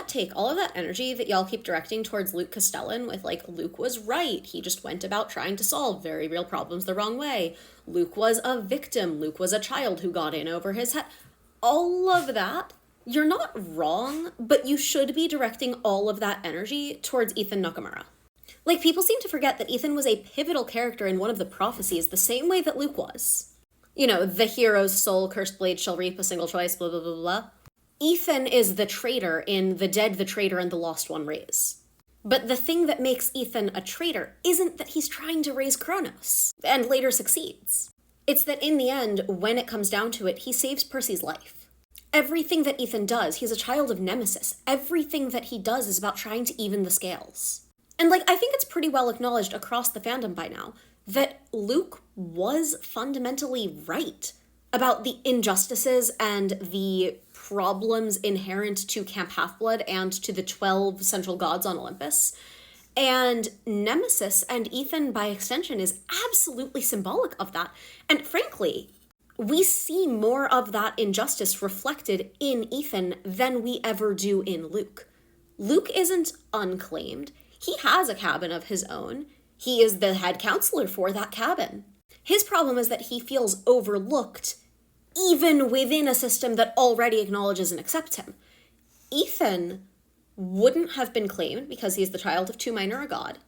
take, all of that energy that y'all keep directing towards Luke Castellan with, like, Luke was right, he just went about trying to solve very real problems the wrong way, Luke was a victim, Luke was a child who got in over his head, all of that, you're not wrong, but you should be directing all of that energy towards Ethan Nakamura. Like, people seem to forget that Ethan was a pivotal character in one of the prophecies the same way that Luke was. You know, the hero's soul, cursed blade shall reap a single choice, blah, blah, blah, blah. Ethan is the traitor in The Dead, the Traitor, and the Lost One raise. But the thing that makes Ethan a traitor isn't that he's trying to raise Kronos, and later succeeds. It's that in the end, when it comes down to it, he saves Percy's life. Everything that Ethan does, he's a child of Nemesis. Everything that he does is about trying to even the scales. And, like, I think it's pretty well acknowledged across the fandom by now that Luke was fundamentally right about the injustices and the problems inherent to Camp Half-Blood and to the 12 central gods on Olympus. And Nemesis and Ethan, by extension, is absolutely symbolic of that. And frankly, we see more of that injustice reflected in Ethan than we ever do in Luke. Luke isn't unclaimed. He has a cabin of his own. He is the head counselor for that cabin. His problem is that he feels overlooked even within a system that already acknowledges and accepts him. Ethan wouldn't have been claimed because he's the child of two minor a god.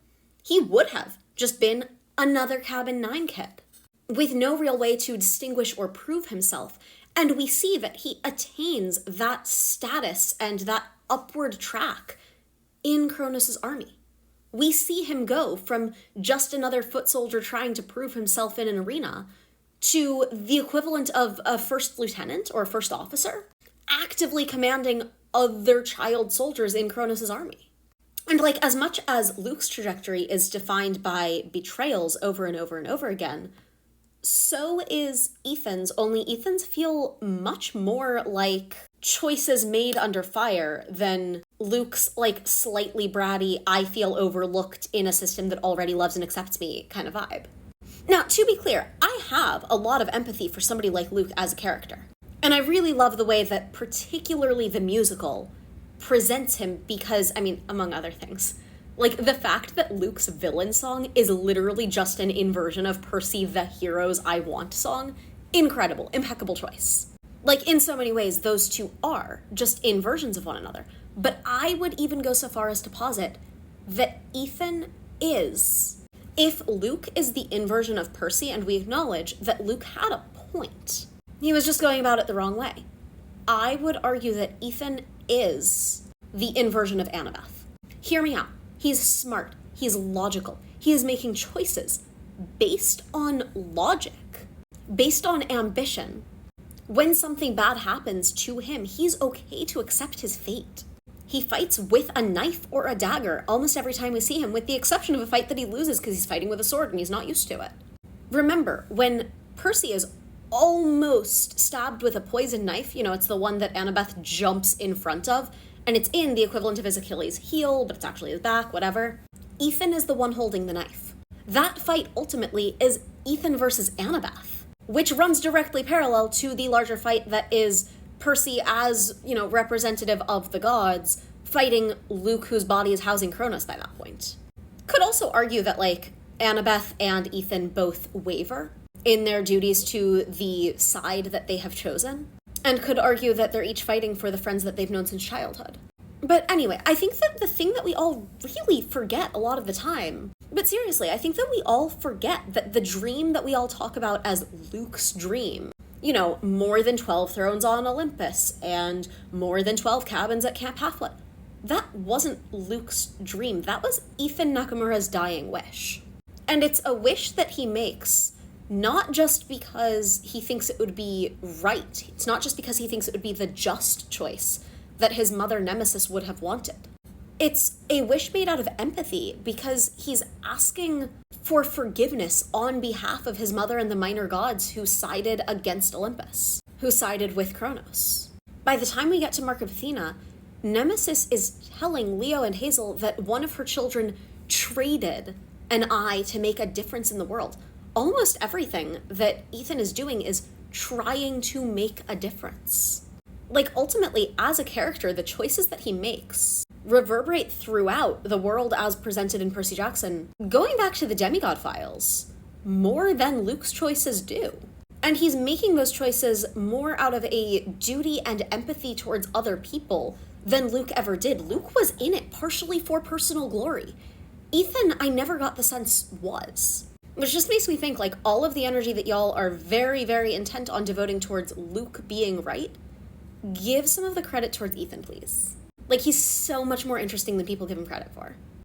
He would have just been another Cabin 9 kid, with no real way to distinguish or prove himself. And we see that he attains that status and that upward track in Kronos' army. We see him go from just another foot soldier trying to prove himself in an arena to the equivalent of a first lieutenant or a first officer, actively commanding other child soldiers in Kronos' army. And, like, as much as Luke's trajectory is defined by betrayals over and over and over again, so is Ethan's, only Ethan's feel much more like choices made under fire than Luke's, like, slightly bratty, I feel overlooked in a system that already loves and accepts me kind of vibe. Now, to be clear, I have a lot of empathy for somebody like Luke as a character. And I really love the way that particularly the musical presents him because, I mean, among other things, like, the fact that Luke's villain song is literally just an inversion of Percy the Hero's I Want song, incredible, impeccable choice. Like, in so many ways, those two are just inversions of one another. But I would even go so far as to posit that Ethan is. If Luke is the inversion of Percy, and we acknowledge that Luke had a point, he was just going about it the wrong way, I would argue that Ethan is the inversion of Annabeth. Hear me out. He's smart. He's logical. He is making choices based on logic, based on ambition. When something bad happens to him, he's okay to accept his fate. He fights with a knife or a dagger almost every time we see him, with the exception of a fight that he loses because he's fighting with a sword and he's not used to it. Remember, when Percy is almost stabbed with a poison knife, you know, it's the one that Annabeth jumps in front of, and it's in the equivalent of his Achilles heel, but it's actually his back, whatever. Ethan is the one holding the knife. That fight ultimately is Ethan versus Annabeth, which runs directly parallel to the larger fight that is Percy as, you know, representative of the gods, fighting Luke, whose body is housing Kronos by that point. Could also argue that, like, Annabeth and Ethan both waver in their duties to the side that they have chosen, and could argue that they're each fighting for the friends that they've known since childhood. But anyway, I think that the thing that we all really forget a lot of the time, but seriously, I think that we all forget that the dream that we all talk about as Luke's dream, you know, more than 12 thrones on Olympus, and more than 12 cabins at Camp Half-Blood, that wasn't Luke's dream. That was Ethan Nakamura's dying wish. And it's a wish that he makes not just because he thinks it would be right. It's not just because he thinks it would be the just choice that his mother Nemesis would have wanted. It's a wish made out of empathy because he's asking for forgiveness on behalf of his mother and the minor gods who sided against Olympus, who sided with Kronos. By the time we get to Mark of Athena, Nemesis is telling Leo and Hazel that one of her children traded an eye to make a difference in the world. Almost everything that Ethan is doing is trying to make a difference. Like, ultimately, as a character, the choices that he makes reverberate throughout the world as presented in Percy Jackson, going back to the Demigod Files, more than Luke's choices do. And he's making those choices more out of a duty and empathy towards other people than Luke ever did. Luke was in it partially for personal glory. Ethan, I never got the sense, was. Which just makes me think, like, all of the energy that y'all are very, very intent on devoting towards Luke being right, give some of the credit towards Ethan, please. Like, he's so much more interesting than people give him credit for.